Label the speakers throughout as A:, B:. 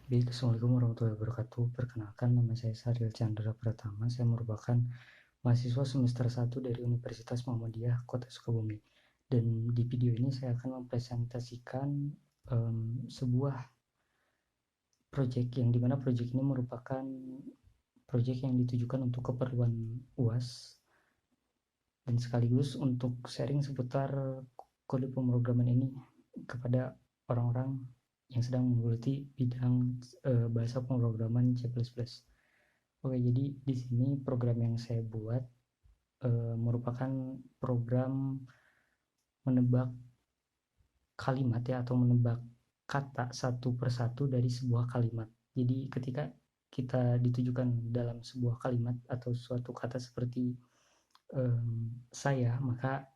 A: Baik, Assalamualaikum warahmatullahi wabarakatuh. Perkenalkan, nama saya Sahril Chandra Pratama. Saya merupakan mahasiswa semester 1 dari Universitas Muhammadiyah Kota Sukabumi. Dan di video ini saya akan mempresentasikan sebuah proyek yang dimana proyek ini merupakan proyek yang ditujukan untuk keperluan UAS dan sekaligus untuk sharing seputar kode pemrograman ini kepada orang-orang yang sedang menggeluti bidang bahasa pemrograman C++. Oke, jadi di sini program yang saya buat merupakan program menebak kalimat ya, atau menebak kata satu persatu dari sebuah kalimat. Jadi ketika kita ditujukan dalam sebuah kalimat atau suatu kata seperti saya, maka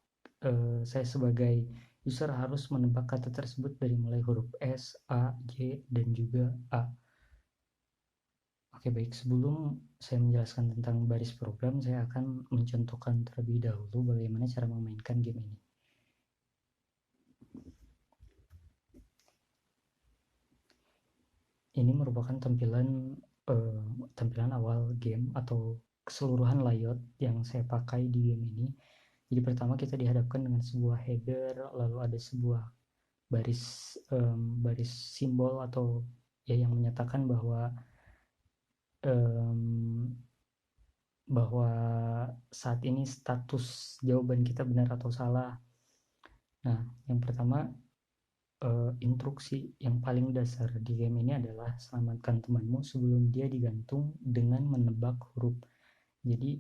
A: saya sebagai user harus menebak kata tersebut dari mulai huruf S, A, J, dan juga A. Oke, baik, sebelum saya menjelaskan tentang baris program, saya akan mencontohkan terlebih dahulu bagaimana cara memainkan game ini. Ini merupakan tampilan awal game atau keseluruhan layout yang saya pakai di game ini. Jadi pertama kita dihadapkan dengan sebuah header, lalu ada sebuah baris simbol atau ya yang menyatakan bahwa bahwa saat ini status jawaban kita benar atau salah. Nah, yang pertama instruksi yang paling dasar di game ini adalah selamatkan temanmu sebelum dia digantung dengan menebak huruf. Jadi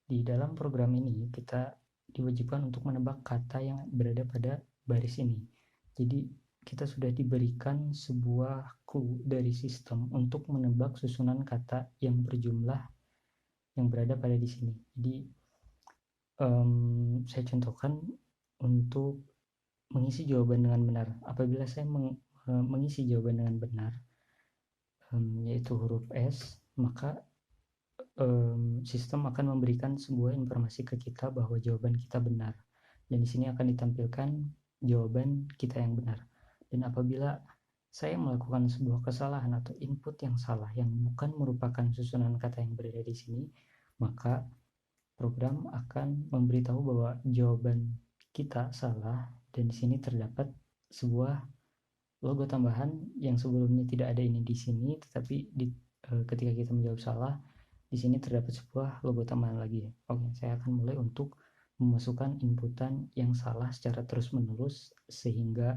A: di dalam program ini kita diwajibkan untuk menebak kata yang berada pada baris ini. Jadi kita sudah diberikan sebuah clue dari sistem untuk menebak susunan kata yang berjumlah yang berada pada di sini. Jadi saya contohkan untuk mengisi jawaban dengan benar. Apabila saya mengisi jawaban dengan benar, yaitu huruf S, maka sistem akan memberikan sebuah informasi ke kita bahwa jawaban kita benar. Dan di sini akan ditampilkan jawaban kita yang benar. Dan apabila saya melakukan sebuah kesalahan atau input yang salah yang bukan merupakan susunan kata yang berada di sini, maka program akan memberitahu bahwa jawaban kita salah dan di sini terdapat sebuah logo tambahan yang sebelumnya tidak ada ini di sini, tetapi ketika kita menjawab salah di sini terdapat sebuah logo tambahan lagi. Oke, saya akan mulai untuk memasukkan inputan yang salah secara terus-menerus sehingga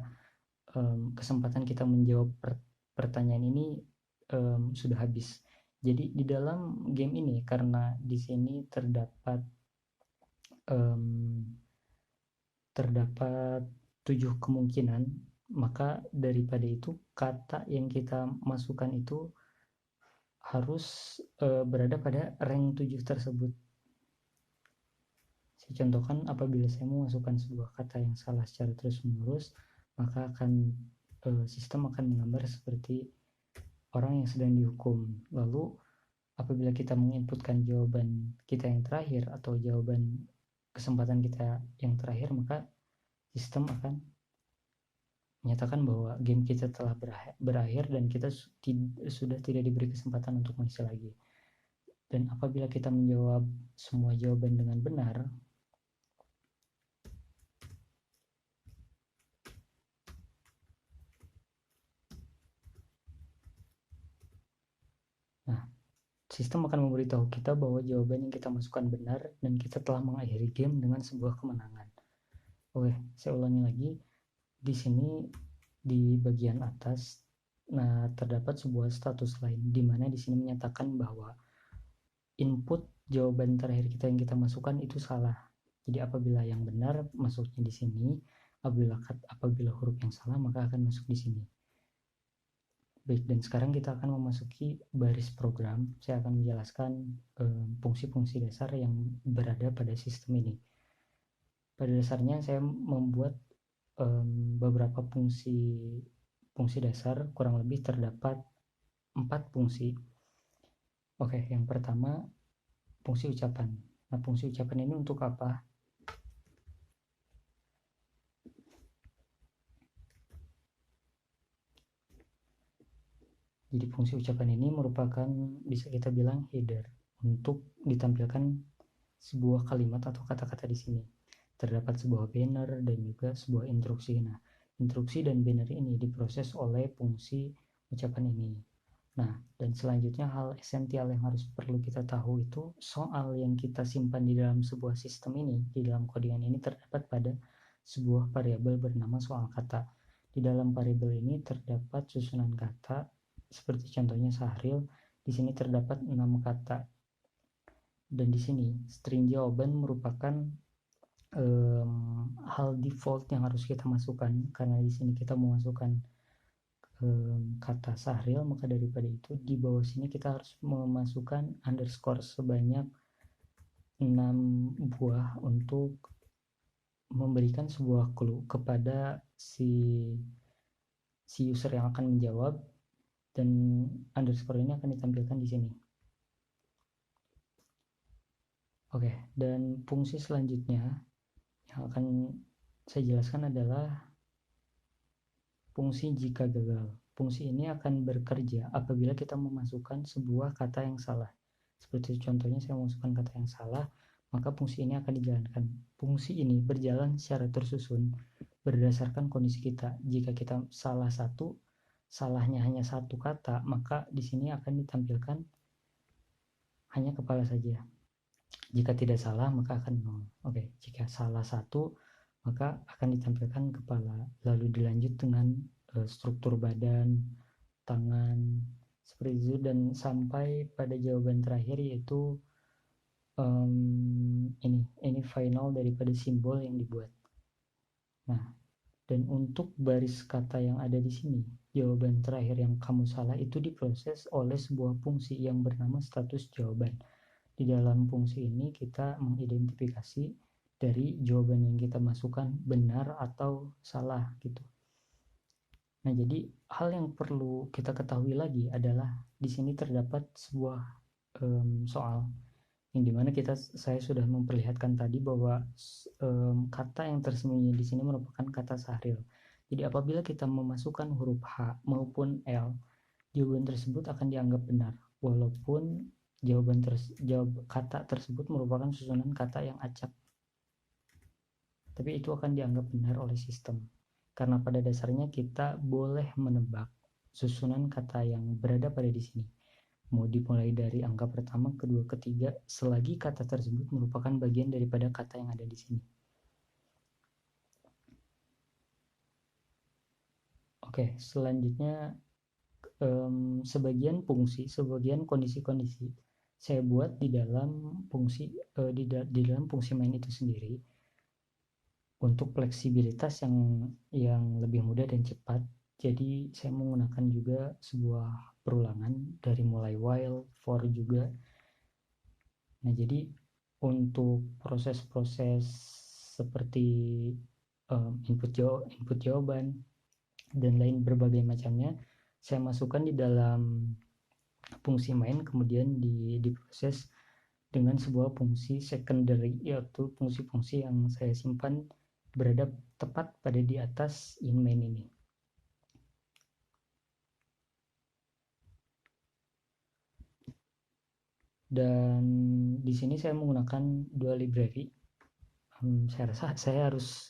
A: kesempatan kita menjawab pertanyaan ini sudah habis. Jadi di dalam game ini karena di sini terdapat 7 kemungkinan, maka daripada itu kata yang kita masukkan itu harus berada pada rank 7 tersebut. Saya contohkan, apabila saya memasukkan sebuah kata yang salah secara terus-menerus, maka sistem akan menggambar seperti orang yang sedang dihukum. Lalu apabila kita menginputkan jawaban kita yang terakhir atau jawaban kesempatan kita yang terakhir, maka sistem akan menyatakan bahwa game kita telah berakhir dan kita sudah tidak diberi kesempatan untuk mengisi lagi. Dan apabila kita menjawab semua jawaban dengan benar, nah, sistem akan memberitahu kita bahwa jawaban yang kita masukkan benar dan kita telah mengakhiri game dengan sebuah kemenangan. Oke, saya ulangi lagi. Di sini di bagian atas, nah terdapat sebuah status lain di mana di sini menyatakan bahwa input jawaban terakhir kita yang kita masukkan itu salah. Jadi apabila yang benar masuknya di sini, apabila huruf yang salah maka akan masuk di sini. Baik, dan sekarang kita akan memasuki baris program. Saya akan menjelaskan fungsi-fungsi dasar yang berada pada sistem ini. Pada dasarnya saya membuat beberapa fungsi dasar, kurang lebih terdapat 4 fungsi. Oke, yang pertama fungsi ucapan. Nah, fungsi ucapan ini untuk apa? Jadi fungsi ucapan ini merupakan bisa kita bilang header untuk ditampilkan sebuah kalimat atau kata-kata di sini. Terdapat sebuah banner dan juga sebuah instruksi. Nah, instruksi dan banner ini diproses oleh fungsi ucapan ini. Nah, dan selanjutnya hal esensial yang harus perlu kita tahu itu soal yang kita simpan di dalam sebuah sistem ini, di dalam codingan ini terdapat pada sebuah variabel bernama soal kata. Di dalam variabel ini terdapat susunan kata seperti contohnya Sahril. Di sini terdapat 6 kata. Dan di sini string jawaban merupakan hal default yang harus kita masukkan, karena di sini kita memasukkan kata Sahril, maka daripada itu di bawah sini kita harus memasukkan underscore sebanyak 6 buah untuk memberikan sebuah clue kepada si user yang akan menjawab, dan underscore ini akan ditampilkan di sini. Oke, dan fungsi selanjutnya yang akan saya jelaskan adalah fungsi jika gagal. Fungsi ini akan bekerja apabila kita memasukkan sebuah kata yang salah. Seperti contohnya saya memasukkan kata yang salah, maka fungsi ini akan dijalankan. Fungsi ini berjalan secara tersusun berdasarkan kondisi kita. Jika kita salah satu, salahnya hanya satu kata, maka di sini akan ditampilkan hanya kepala saja. Jika tidak salah, maka akan 0. Oke, jika salah satu, maka akan ditampilkan kepala. Lalu dilanjut dengan struktur badan, tangan, seperti itu, dan sampai pada jawaban terakhir yaitu ini final daripada simbol yang dibuat. Nah, dan untuk baris kata yang ada di sini, jawaban terakhir yang kamu salah itu diproses oleh sebuah fungsi yang bernama status jawaban. Di dalam fungsi ini kita mengidentifikasi dari jawaban yang kita masukkan benar atau salah gitu. Nah, jadi hal yang perlu kita ketahui lagi adalah di sini terdapat sebuah soal yang dimana saya sudah memperlihatkan tadi bahwa kata yang tersembunyi di sini merupakan kata Sahril. Jadi apabila kita memasukkan huruf H maupun L, jawaban tersebut akan dianggap benar walaupun kata tersebut merupakan susunan kata yang acak. Tapi itu akan dianggap benar oleh sistem. Karena pada dasarnya kita boleh menebak susunan kata yang berada pada di sini. Mau dimulai dari angka pertama, kedua, ketiga, selagi kata tersebut merupakan bagian daripada kata yang ada di sini. Oke, selanjutnya sebagian fungsi, sebagian kondisi-kondisi saya buat di dalam fungsi di dalam fungsi main itu sendiri untuk fleksibilitas yang lebih mudah dan cepat. Jadi saya menggunakan juga sebuah perulangan dari mulai while, for juga. Nah, jadi untuk proses-proses seperti input jawaban dan lain berbagai macamnya saya masukkan di dalam fungsi main, kemudian diproses dengan sebuah fungsi secondary, yaitu fungsi-fungsi yang saya simpan berada tepat pada di atas in main ini. Dan di sini saya menggunakan dua library. Saya rasa saya harus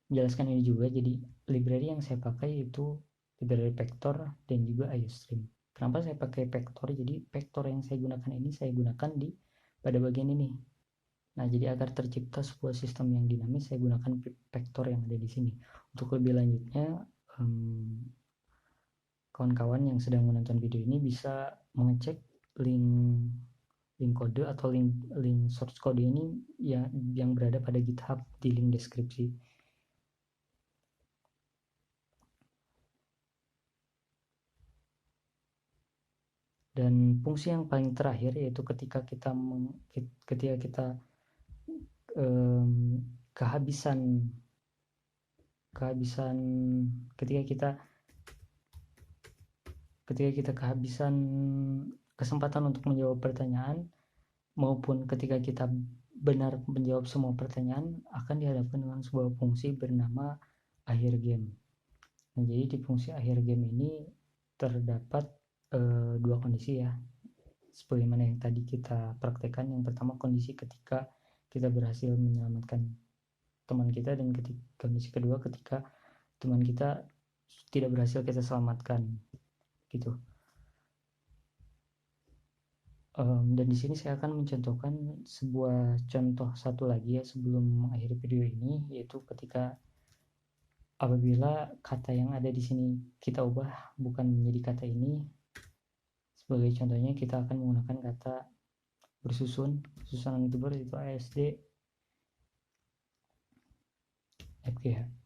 A: menjelaskan ini juga. Jadi library yang saya pakai itu library Vector dan juga IOStream. Kenapa saya pakai Vector? Jadi Vector yang saya gunakan ini saya gunakan pada bagian ini. Nah, jadi agar tercipta sebuah sistem yang dinamis, saya gunakan Vector yang ada di sini. Untuk lebih lanjutnya, kawan-kawan yang sedang menonton video ini bisa mengecek link kode atau link source code ini yang berada pada GitHub di link deskripsi. Dan fungsi yang paling terakhir yaitu ketika kita kehabisan kehabisan kesempatan untuk menjawab pertanyaan, maupun ketika kita benar menjawab semua pertanyaan, akan dihadapkan dengan sebuah fungsi bernama akhir game. Nah, jadi di fungsi akhir game ini terdapat dua kondisi ya, sebagaimana yang tadi kita praktekkan. Yang pertama kondisi ketika kita berhasil menyelamatkan teman kita, dan kondisi kedua ketika teman kita tidak berhasil kita selamatkan gitu. Dan di sini saya akan mencontohkan sebuah contoh satu lagi ya sebelum mengakhiri video ini, yaitu ketika apabila kata yang ada di sini kita ubah bukan menjadi kata ini. Sebagai contohnya kita akan menggunakan kata bersusun, susunan itu yaitu ASD FGH.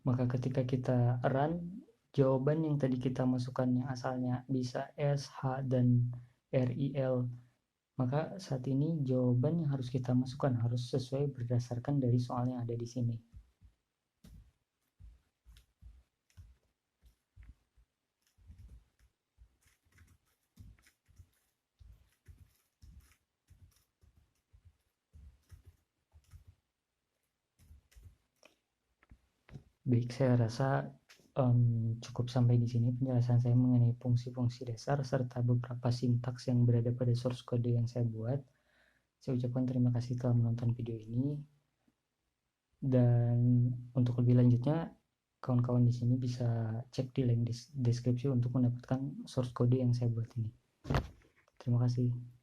A: Maka ketika kita run, jawaban yang tadi kita masukkan yang asalnya bisa S, H, dan RIL, maka saat ini jawaban yang harus kita masukkan harus sesuai berdasarkan dari soal yang ada di sini. Baik, saya rasa cukup sampai di sini penjelasan saya mengenai fungsi-fungsi dasar serta beberapa sintaks yang berada pada source code yang saya buat. Saya ucapkan terima kasih telah menonton video ini, dan untuk lebih lanjutnya kawan-kawan di sini bisa cek di link deskripsi untuk mendapatkan source code yang saya buat ini. Terima kasih.